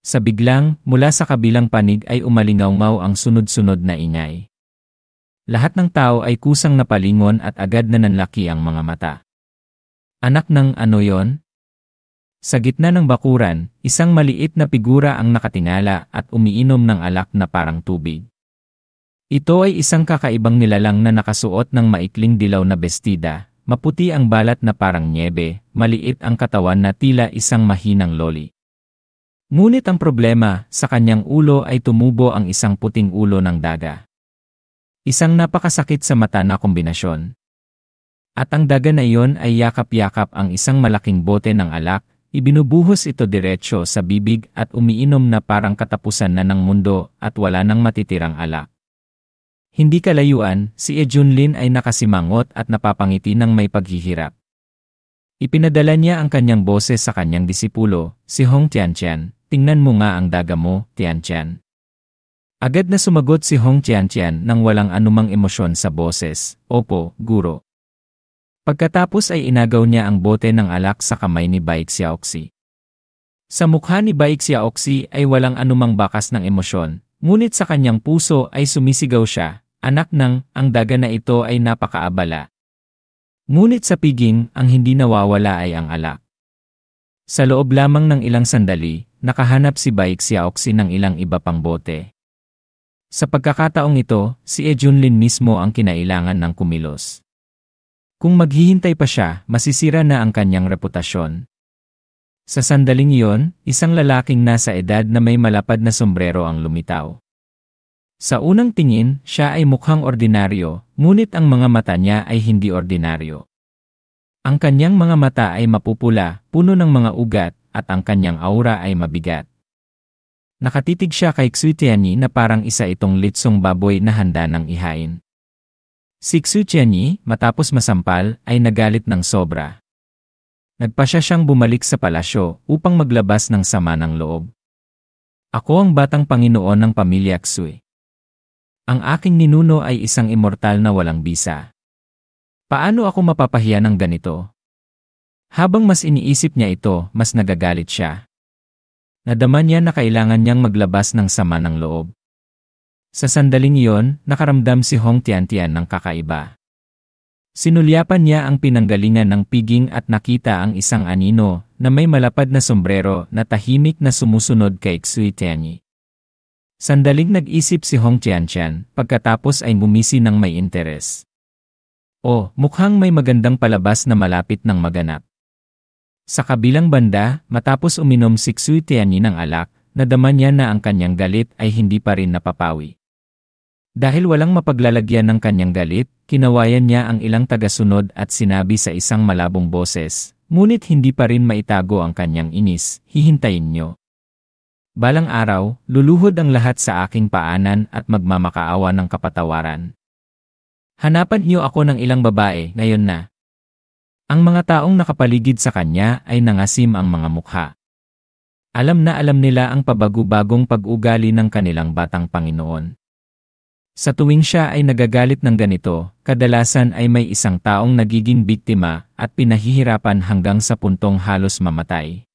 Sa biglang, mula sa kabilang panig ay umalingaw-ngaw ang sunod-sunod na ingay. Lahat ng tao ay kusang napalingon at agad na nanlaki ang mga mata. Anak ng ano yon? Sa gitna ng bakuran, isang maliit na figura ang nakatingala at umiinom ng alak na parang tubig. Ito ay isang kakaibang nilalang na nakasuot ng maikling dilaw na bestida, maputi ang balat na parang nyebe, maliit ang katawan na tila isang mahinang loli. Ngunit ang problema, sa kanyang ulo ay tumubo ang isang puting ulo ng daga. Isang napakasakit sa mata na kombinasyon. At ang daga na iyon ay yakap-yakap ang isang malaking bote ng alak, ibinubuhos ito diretsyo sa bibig at umiinom na parang katapusan na ng mundo at wala nang matitirang alak. Hindi kalayuan, si Junlin ay nakasimangot at napapangiti ng may paghihirap. Ipinadala niya ang kanyang boses sa kanyang disipulo, si Hong Tiantian, "Tingnan mo nga ang daga mo, Tiantian." Agad na sumagot si Hong Tiantian nang walang anumang emosyon sa boses, "Opo, guro." Pagkatapos ay inagaw niya ang bote ng alak sa kamay ni Bai Xiaoxi. Sa mukha ni Bai Xiaoxi ay walang anumang bakas ng emosyon, ngunit sa kanyang puso ay sumisigaw siya, "Anak ng, ang daga na ito ay napakaabala." Ngunit sa piging, ang hindi nawawala ay ang alak. Sa loob lamang ng ilang sandali, nakahanap si Bai Xiaoxi ng ilang iba pang bote. Sa pagkakataong ito, si Junlin mismo ang kinailangan ng kumilos. Kung maghihintay pa siya, masisira na ang kanyang reputasyon. Sa sandaling iyon, isang lalaking nasa edad na may malapad na sombrero ang lumitaw. Sa unang tingin, siya ay mukhang ordinaryo, ngunit ang mga mata niya ay hindi ordinaryo. Ang kanyang mga mata ay mapupula, puno ng mga ugat, at ang kanyang aura ay mabigat. Nakatitig siya kay Xu Tianyi na parang isa itong litsong baboy na handa ng ihain. Si Xu Tianyi, matapos masampal, ay nagalit ng sobra. Nagpasya siyang bumalik sa palasyo upang maglabas ng sama ng loob. "Ako ang batang Panginoon ng pamilya Xu. Ang aking ninuno ay isang immortal na walang bisa. Paano ako mapapahiya ng ganito?" Habang mas iniisip niya ito, mas nagagalit siya. Nadama niya na kailangan niyang maglabas ng sama ng loob. Sa sandaling iyon, nakaramdam si Hong Tiantian ng kakaiba. Sinulyapan niya ang pinanggalingan ng piging at nakita ang isang anino na may malapad na sombrero na tahimik na sumusunod kay Xu Tianyi. Sandaling nag-isip si Hong Tiantian, pagkatapos ay gumisi ng may interes. "Oh, mukhang may magandang palabas na malapit ng maganap." Sa kabilang banda, matapos uminom si Xu Tianyi ng alak, nadama niya na ang kanyang galit ay hindi pa rin napapawi. Dahil walang mapaglalagyan ng kanyang galit, kinawayan niya ang ilang tagasunod at sinabi sa isang malabong boses, "Ngunit hindi pa rin maitago ang kanyang inis, hihintayin niyo. Balang araw, luluhod ang lahat sa aking paanan at magmamakaawa ng kapatawaran. Hanapan niyo ako ng ilang babae ngayon na." Ang mga taong nakapaligid sa kanya ay nangasim ang mga mukha. Alam na alam nila ang pabago-bagong pag-ugali ng kanilang batang Panginoon. Sa tuwing siya ay nagagalit ng ganito, kadalasan ay may isang taong nagiging biktima at pinahihirapan hanggang sa puntong halos mamatay.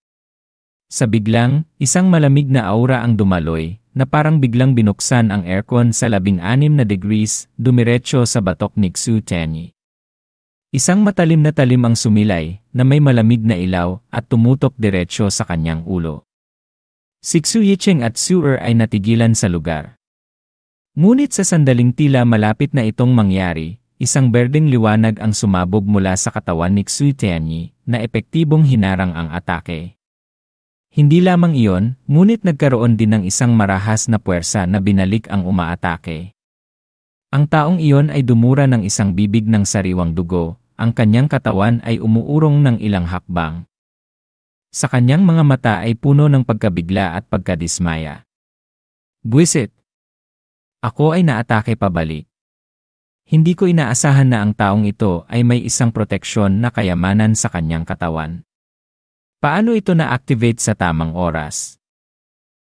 Sa biglang, isang malamig na aura ang dumaloy, na parang biglang binuksan ang aircon sa 16 na degrees, dumiretso sa batok ni Xu Tianyi. Isang matalim na talim ang sumilay, na may malamig na ilaw, at tumutok diretsyo sa kanyang ulo. Si Xu Yicheng at Xu Er ay natigilan sa lugar. Ngunit sa sandaling tila malapit na itong mangyari, isang berdeng liwanag ang sumabog mula sa katawan ni Xu Tianyi, na epektibong hinarang ang atake. Hindi lamang iyon, ngunit nagkaroon din ng isang marahas na puwersa na binalik ang umaatake. Ang taong iyon ay dumura ng isang bibig ng sariwang dugo, ang kanyang katawan ay umuurong ng ilang hakbang. Sa kanyang mga mata ay puno ng pagkabigla at pagkadismaya. "Buwisit! Ako ay naatake pabalik. Hindi ko inaasahan na ang taong ito ay may isang proteksyon na kayamanan sa kanyang katawan. Paano ito na-activate sa tamang oras?"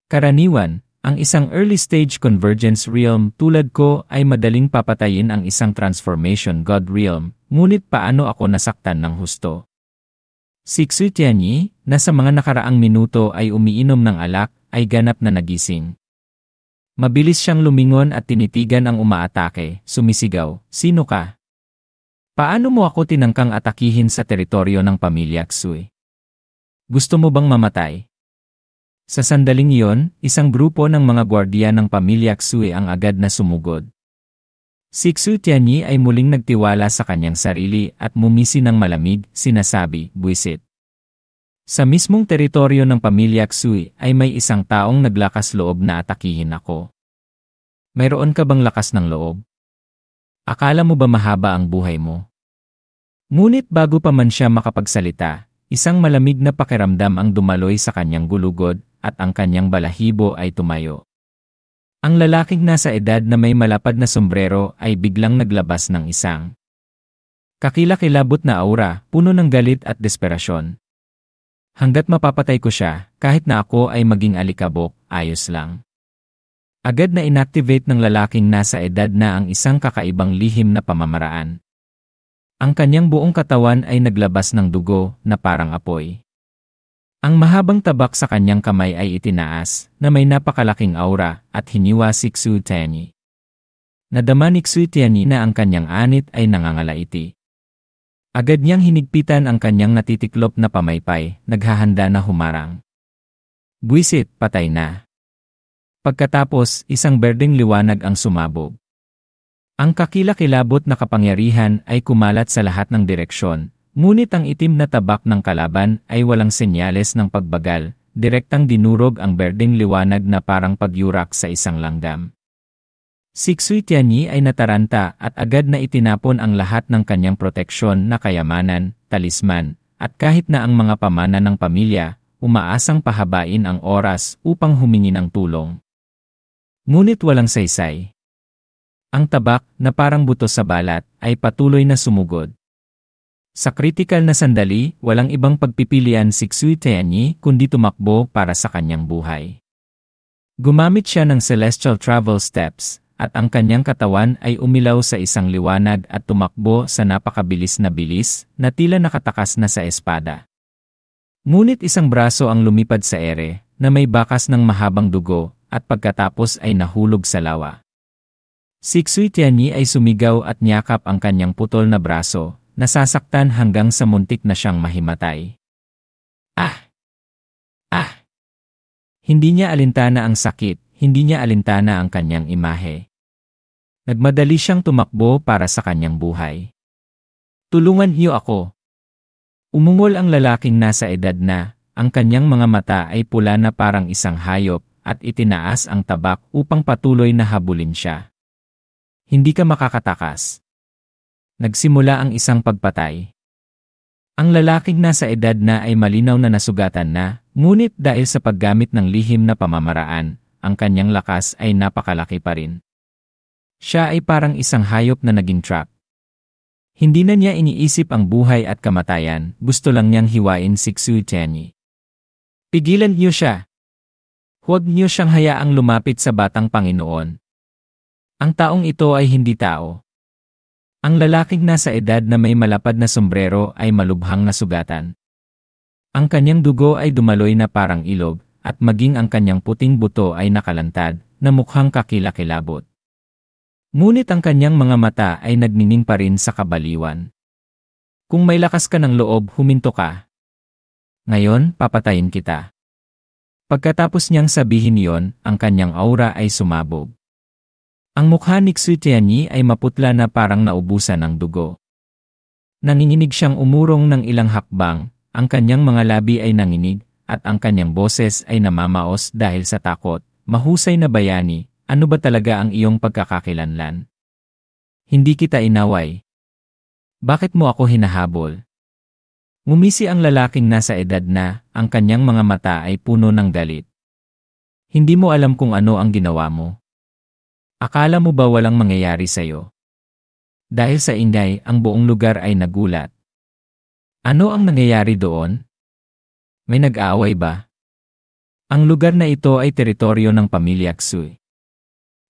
Karaniwan, ang isang early-stage convergence realm tulad ko ay madaling papatayin ang isang transformation god realm, ngunit paano ako nasaktan ng husto? Si Xu Tianyi, na sa mga nakaraang minuto ay umiinom ng alak, ay ganap na nagising. Mabilis siyang lumingon at tinitigan ang umaatake, sumisigaw, "Sino ka? Paano mo ako tinangkang atakihin sa teritoryo ng pamilya Xue? Gusto mo bang mamatay?" Sa sandaling iyon, isang grupo ng mga gwardiya ng pamilya Xue ang agad na sumugod. Si Xu Tianyi ay muling nagtiwala sa kanyang sarili at mumisi ng malamig, sinasabi, "Buwisit. Sa mismong teritoryo ng pamilya Xue ay may isang taong naglakas loob na atakihin ako. Mayroon ka bang lakas ng loob? Akala mo ba mahaba ang buhay mo?" Ngunit bago pa man siya makapagsalita, isang malamig na pakiramdam ang dumaloy sa kanyang gulugod at ang kanyang balahibo ay tumayo. Ang lalaking nasa edad na may malapad na sombrero ay biglang naglabas ng isang kakilakilabot na aura, puno ng galit at desperasyon. "Hanggat mapapatay ko siya, kahit na ako ay maging alikabok, ayos lang." Agad na inactivate ng lalaking nasa edad na ang isang kakaibang lihim na pamamaraan. Ang kanyang buong katawan ay naglabas ng dugo na parang apoy. Ang mahabang tabak sa kanyang kamay ay itinaas na may napakalaking aura at hiniwa si Xu Tianyi. Nadama ni Xu Tianyi na ang kanyang anit ay nangangalaiti. Agad niyang hinigpitan ang kanyang natitiklop na pamaypay, naghahanda na humarang. "Buwisit, patay na." Pagkatapos, isang berdeng liwanag ang sumabog. Ang kakilakilabot na kapangyarihan ay kumalat sa lahat ng direksyon, ngunit ang itim na tabak ng kalaban ay walang senyales ng pagbagal, direktang dinurog ang berdeng liwanag na parang pagyurak sa isang langgam. Si Xu Tianyi ay nataranta at agad na itinapon ang lahat ng kanyang proteksyon na kayamanan, talisman, at kahit na ang mga pamana ng pamilya, umaasang pahabain ang oras upang humingi ng tulong. Ngunit walang saysay. Ang tabak, na parang buto sa balat, ay patuloy na sumugod. Sa kritikal na sandali, walang ibang pagpipilian si Xu Tianyi kundi tumakbo para sa kanyang buhay. Gumamit siya ng celestial travel steps, at ang kanyang katawan ay umilaw sa isang liwanag at tumakbo sa napakabilis na bilis na tila nakatakas na sa espada. Ngunit isang braso ang lumipad sa ere, na may bakas ng mahabang dugo, at pagkatapos ay nahulog sa lawa. Si Xu Tianyi ay sumigaw at niyakap ang kanyang putol na braso, nasasaktan hanggang sa muntik na siyang mahimatay. Ah! Ah! Hindi niya alintana ang sakit, hindi niya alintana ang kanyang imahe. Nagmadali siyang tumakbo para sa kanyang buhay. "Tulungan niyo ako." Umungol ang lalaking nasa edad na, ang kanyang mga mata ay pula na parang isang hayop, at itinaas ang tabak upang patuloy na habulin siya. "Hindi ka makakatakas." Nagsimula ang isang pagpatay. Ang lalaking nasa edad na ay malinaw na nasugatan na, ngunit dahil sa paggamit ng lihim na pamamaraan, ang kanyang lakas ay napakalaki pa rin. Siya ay parang isang hayop na naging trap. Hindi na niya iniisip ang buhay at kamatayan, gusto lang niyang hiwain si Xu Tianyi. "Pigilan niyo siya. Huwag niyo siyang hayaang lumapit sa batang Panginoon. Ang taong ito ay hindi tao." Ang lalaking nasa edad na may malapad na sombrero ay malubhang nasugatan. Ang kanyang dugo ay dumaloy na parang ilog, at maging ang kanyang puting buto ay nakalantad, na mukhang kakilakilabot. Ngunit ang kanyang mga mata ay nagnining pa rin sa kabaliwan. "Kung may lakas ka ng loob, huminto ka. Ngayon, papatayin kita." Pagkatapos niyang sabihin yon, ang kanyang aura ay sumabog. Ang mukha ni Xu Tianyi ay maputla na parang naubusan ng dugo. Nanginginig siyang umurong ng ilang hakbang, ang kanyang mga labi ay nanginig, at ang kanyang boses ay namamaos dahil sa takot. "Mahusay na bayani, ano ba talaga ang iyong pagkakakilanlan? Hindi kita inaway. Bakit mo ako hinahabol?" Ngumisi ang lalaking nasa edad na, ang kanyang mga mata ay puno ng galit. "Hindi mo alam kung ano ang ginawa mo. Akala mo ba walang mangyayari sa'yo?" Dahil sa ingay, ang buong lugar ay nagulat. Ano ang nangyayari doon? May nag-aaway ba? Ang lugar na ito ay teritoryo ng pamilya Xue.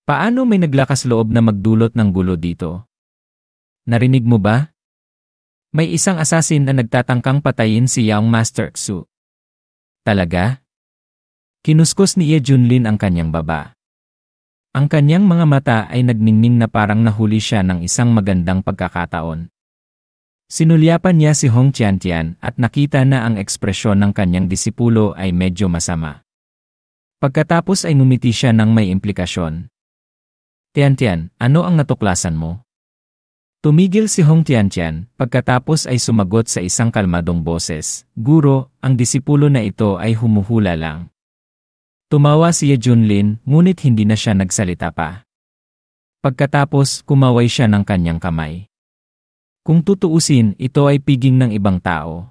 Paano may naglakas loob na magdulot ng gulo dito? Narinig mo ba? May isang asasin na nagtatangkang patayin si Young Master Xu. Talaga? Kinuskos ni Ye Junlin ang kanyang baba. Ang kanyang mga mata ay nagningning na parang nahuli siya ng isang magandang pagkakataon. Sinulyapan niya si Hong Tiantian at nakita na ang ekspresyon ng kanyang disipulo ay medyo masama. Pagkatapos ay ngumiti siya ng may implikasyon. Tiantian, ano ang natuklasan mo? Tumigil si Hong Tiantian, pagkatapos ay sumagot sa isang kalmadong boses, Guro, ang disipulo na ito ay humuhula lang. Tumawa si Ye Junlin, ngunit hindi na siya nagsalita pa. Pagkatapos, kumaway siya ng kanyang kamay. Kung tutuusin, ito ay piging ng ibang tao.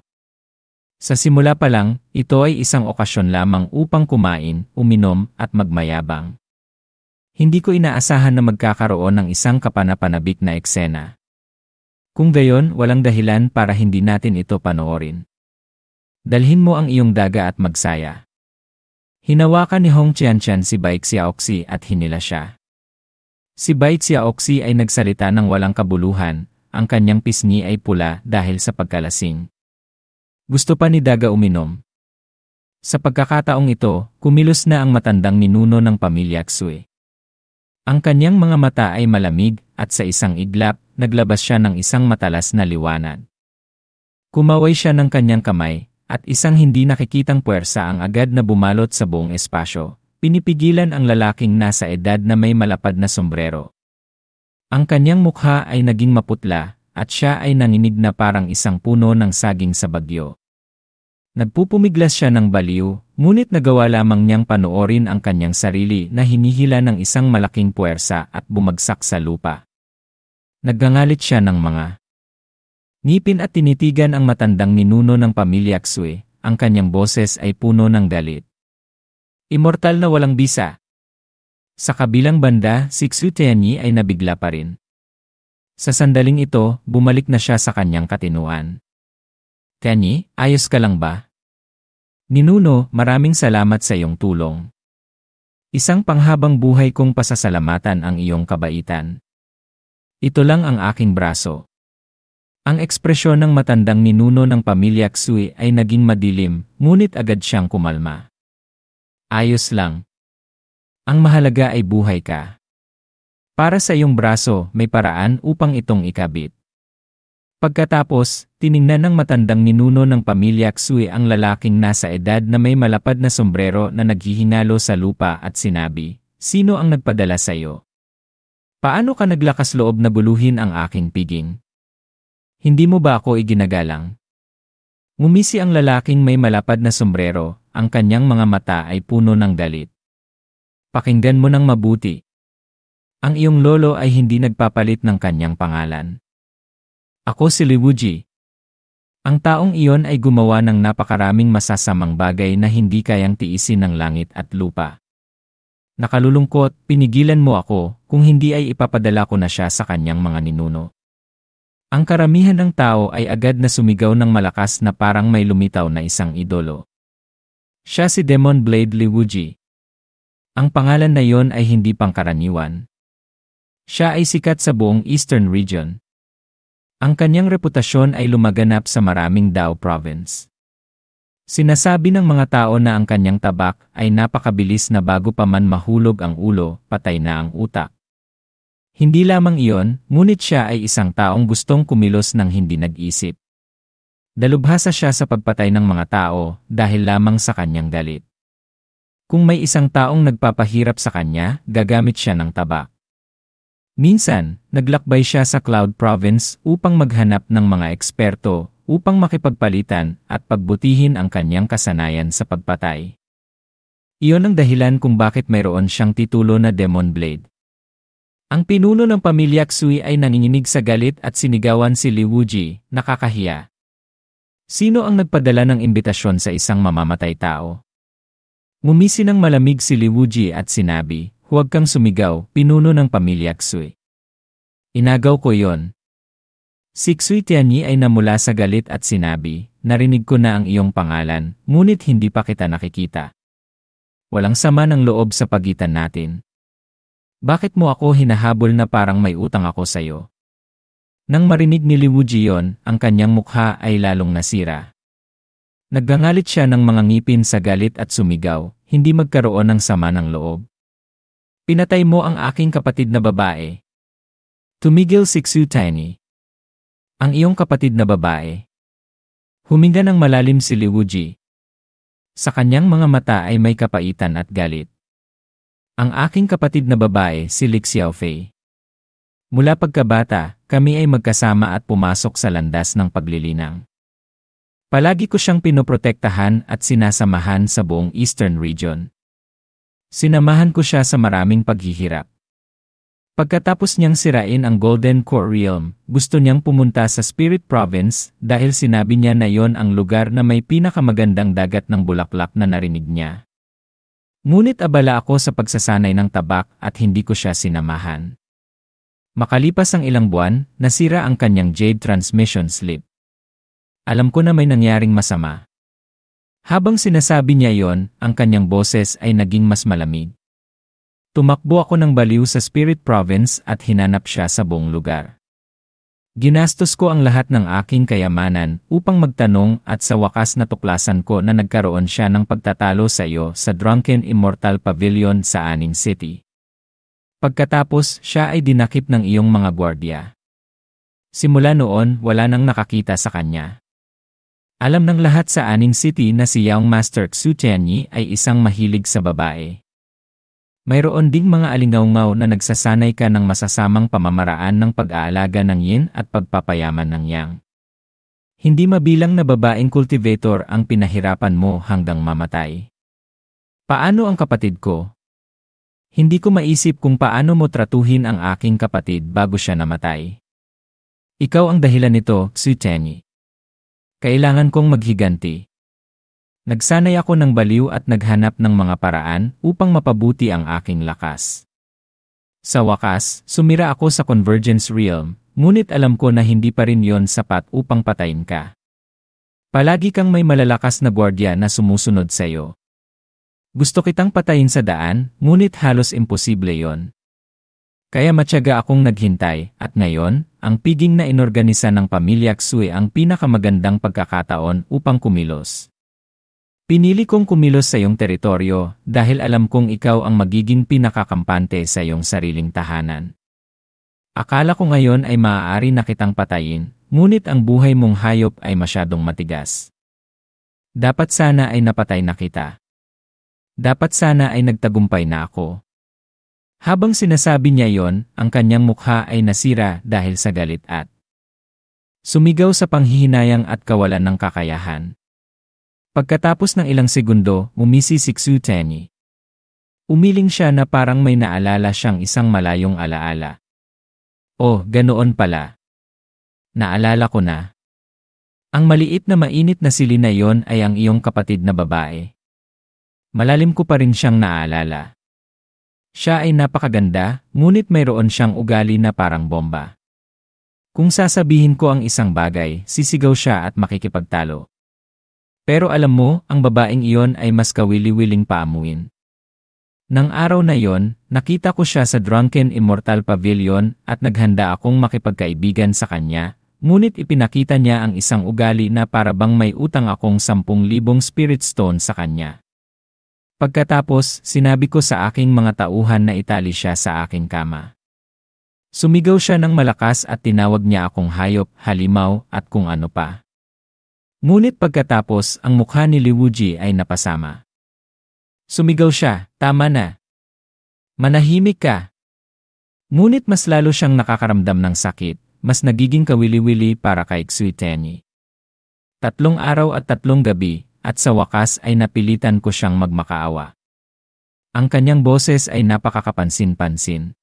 Sa simula pa lang, ito ay isang okasyon lamang upang kumain, uminom, at magmayabang. Hindi ko inaasahan na magkakaroon ng isang kapanapanabik na eksena. Kung gayon, walang dahilan para hindi natin ito panoorin. Dalhin mo ang iyong daga at magsaya. Hinawakan ni Hong Tiantian si Bai Xiaoxi at hinila siya. Si Bai Xiaoxi ay nagsalita ng walang kabuluhan, ang kanyang pisngi ay pula dahil sa pagkalasing. Gusto pa ni Daga uminom. Sa pagkakataong ito, kumilos na ang matandang ninuno ng pamilya Xue. Ang kanyang mga mata ay malamig at sa isang iglap, naglabas siya ng isang matalas na liwanag. Kumaway siya ng kanyang kamay at isang hindi nakikitang puwersa ang agad na bumalot sa buong espasyo. Pinipigilan ang lalaking nasa edad na may malapad na sombrero. Ang kanyang mukha ay naging maputla at siya ay nanginig na parang isang puno ng saging sa bagyo. Nagpupumiglas siya ng baliw, ngunit nagawa lamang niyang panoorin ang kanyang sarili na hinihila ng isang malaking puwersa at bumagsak sa lupa. Naggangalit siya ng mga ngipin at tinitigan ang matandang ninuno ng pamilya Xue, ang kanyang boses ay puno ng galit. Immortal na walang bisa. Sa kabilang banda, si Xu Tianyi ay nabigla pa rin. Sa sandaling ito, bumalik na siya sa kanyang katinuan. Tianyi, ayos ka lang ba? Ninuno, maraming salamat sa iyong tulong. Isang panghabang buhay kong pasasalamatan ang iyong kabaitan. Ito lang ang aking braso. Ang ekspresyon ng matandang ninuno ng pamilya Xue ay naging madilim, ngunit agad siyang kumalma. Ayos lang. Ang mahalaga ay buhay ka. Para sa iyong braso, may paraan upang itong ikabit. Pagkatapos, tiningnan ng matandang ninuno ng pamilya Xue ang lalaking nasa edad na may malapad na sombrero na naghihinalo sa lupa at sinabi, Sino ang nagpadala sa iyo? Paano ka naglakas loob na buluhin ang aking piging? Hindi mo ba ako iginagalang? Ngumisi ang lalaking may malapad na sombrero, ang kanyang mga mata ay puno ng galit. Pakinggan mo ng mabuti. Ang iyong lolo ay hindi nagpapalit ng kanyang pangalan. Ako si Li Wuji. Ang taong iyon ay gumawa ng napakaraming masasamang bagay na hindi kayang tiisin ng langit at lupa. Nakalulungkot, pinigilan mo ako, kung hindi ay ipapadala ko na siya sa kanyang mga ninuno. Ang karamihan ng tao ay agad na sumigaw ng malakas na parang may lumitaw na isang idolo. Siya si Demon Blade Li Wuji. Ang pangalan na iyon ay hindi pangkaraniwan. Siya ay sikat sa buong Eastern Region. Ang kanyang reputasyon ay lumaganap sa maraming Dao Province. Sinasabi ng mga tao na ang kanyang tabak ay napakabilis na bago pa man mahulog ang ulo, patay na ang utak. Hindi lamang iyon, ngunit siya ay isang taong gustong kumilos ng hindi nag-isip. Dalubhasa siya sa pagpatay ng mga tao dahil lamang sa kanyang galit. Kung may isang taong nagpapahirap sa kanya, gagamit siya ng tabak. Minsan, naglakbay siya sa Cloud Province upang maghanap ng mga eksperto upang makipagpalitan at pagbutihin ang kanyang kasanayan sa pagpatay. Iyon ang dahilan kung bakit mayroon siyang titulo na Demon Blade. Ang pinuno ng pamilya Xue ay nanginginig sa galit at sinigawan si Li Wuji, nakakahiya. Sino ang nagpadala ng imbitasyon sa isang mamamatay tao? Ngumisi ng malamig si Li Wuji at sinabi, Huwag kang sumigaw, pinuno ng pamilya Xue. Inagaw ko yon. Si Xue Tianyi ay namula sa galit at sinabi, Narinig ko na ang iyong pangalan, ngunit hindi pa kita nakikita. Walang sama ng loob sa pagitan natin. Bakit mo ako hinahabol na parang may utang ako sa iyo? Nang marinig ni Li Wuji yon, ang kanyang mukha ay lalong nasira. Naggangalit siya ng mga ngipin sa galit at sumigaw, hindi magkaroon ng sama ng loob. Pinatay mo ang aking kapatid na babae. Tumigil si Xutani. Ang iyong kapatid na babae. Huminga ng malalim si Liwuji. Sa kanyang mga mata ay may kapaitan at galit. Ang aking kapatid na babae si Li Xiaofei. Mula pagkabata, kami ay magkasama at pumasok sa landas ng paglilinang. Palagi ko siyang pinoprotektahan at sinasamahan sa buong Eastern Region. Sinamahan ko siya sa maraming paghihirap. Pagkatapos niyang sirain ang Golden Core Realm, gusto niyang pumunta sa Spirit Province dahil sinabi niya na yon ang lugar na may pinakamagandang dagat ng bulaklak na narinig niya. Ngunit abala ako sa pagsasanay ng tabak at hindi ko siya sinamahan. Makalipas ang ilang buwan, nasira ang kanyang Jade Transmission Slip. Alam ko na may nangyaring masama. Habang sinasabi niya yon, ang kanyang boses ay naging mas malamig. Tumakbo ako ng baliw sa Spirit Province at hinanap siya sa buong lugar. Ginastos ko ang lahat ng aking kayamanan upang magtanong at sa wakas natuklasan ko na nagkaroon siya ng pagtatalo sa iyo sa Drunken Immortal Pavilion sa Aning City. Pagkatapos, siya ay dinakip ng iyong mga gwardiya. Simula noon, wala nang nakakita sa kanya. Alam ng lahat sa Aning City na si Young Master Xutianyi ay isang mahilig sa babae. Mayroon ding mga alingaungaw na nagsasanay ka ng masasamang pamamaraan ng pag-aalaga ng yin at pagpapayaman ng yang. Hindi mabilang na babaeng cultivator ang pinahirapan mo hanggang mamatay. Paano ang kapatid ko? Hindi ko maisip kung paano mo tratuhin ang aking kapatid bago siya namatay. Ikaw ang dahilan nito, Xutianyi. Kailangan kong maghiganti. Nagsanay ako ng baliw at naghanap ng mga paraan upang mapabuti ang aking lakas. Sa wakas, sumira ako sa Convergence Realm, ngunit alam ko na hindi pa rin yon sapat upang patayin ka. Palagi kang may malalakas na gwardiya na sumusunod sa iyo. Gusto kitang patayin sa daan, ngunit halos imposible yon. Kaya matyaga akong naghintay, at ngayon, ang piging na inorganisa ng pamilya Xue ang pinakamagandang pagkakataon upang kumilos. Pinili kong kumilos sa iyong teritoryo dahil alam kong ikaw ang magiging pinakakampante sa iyong sariling tahanan. Akala ko ngayon ay maaari na kitang patayin, ngunit ang buhay mong hayop ay masyadong matigas. Dapat sana ay napatay na kita. Dapat sana ay nagtagumpay na ako. Habang sinasabi niya yon, ang kanyang mukha ay nasira dahil sa galit at sumigaw sa panghihinayang at kawalan ng kakayahan. Pagkatapos ng ilang segundo, umisi si Xutani. Umiling siya na parang may naalala siyang isang malayong alaala. Oh, ganoon pala. Naalala ko na. Ang maliit na mainit na sili na yon ay ang iyong kapatid na babae. Malalim ko pa rin siyang naalala. Siya ay napakaganda, ngunit mayroon siyang ugali na parang bomba. Kung sasabihin ko ang isang bagay, sisigaw siya at makikipagtalo. Pero alam mo, ang babaeng iyon ay mas kawili-wiling paamuin. Nang araw na iyon, nakita ko siya sa Drunken Immortal Pavilion at naghanda akong makipagkaibigan sa kanya, ngunit ipinakita niya ang isang ugali na para bang may utang akong 10,000 Spirit Stone sa kanya. Pagkatapos, sinabi ko sa aking mga tauhan na itali siya sa aking kama. Sumigaw siya ng malakas at tinawag niya akong hayop, halimaw, at kung ano pa. Ngunit pagkatapos, ang mukha ni Liwuji ay napasama. Sumigaw siya, tama na. Manahimik ka. Ngunit mas lalo siyang nakakaramdam ng sakit, mas nagiging kawili-wili para kay Xutani. 3 araw at 3 gabi, at sa wakas ay napilitan ko siyang magmakaawa. Ang kanyang boses ay napakakapansin-pansin.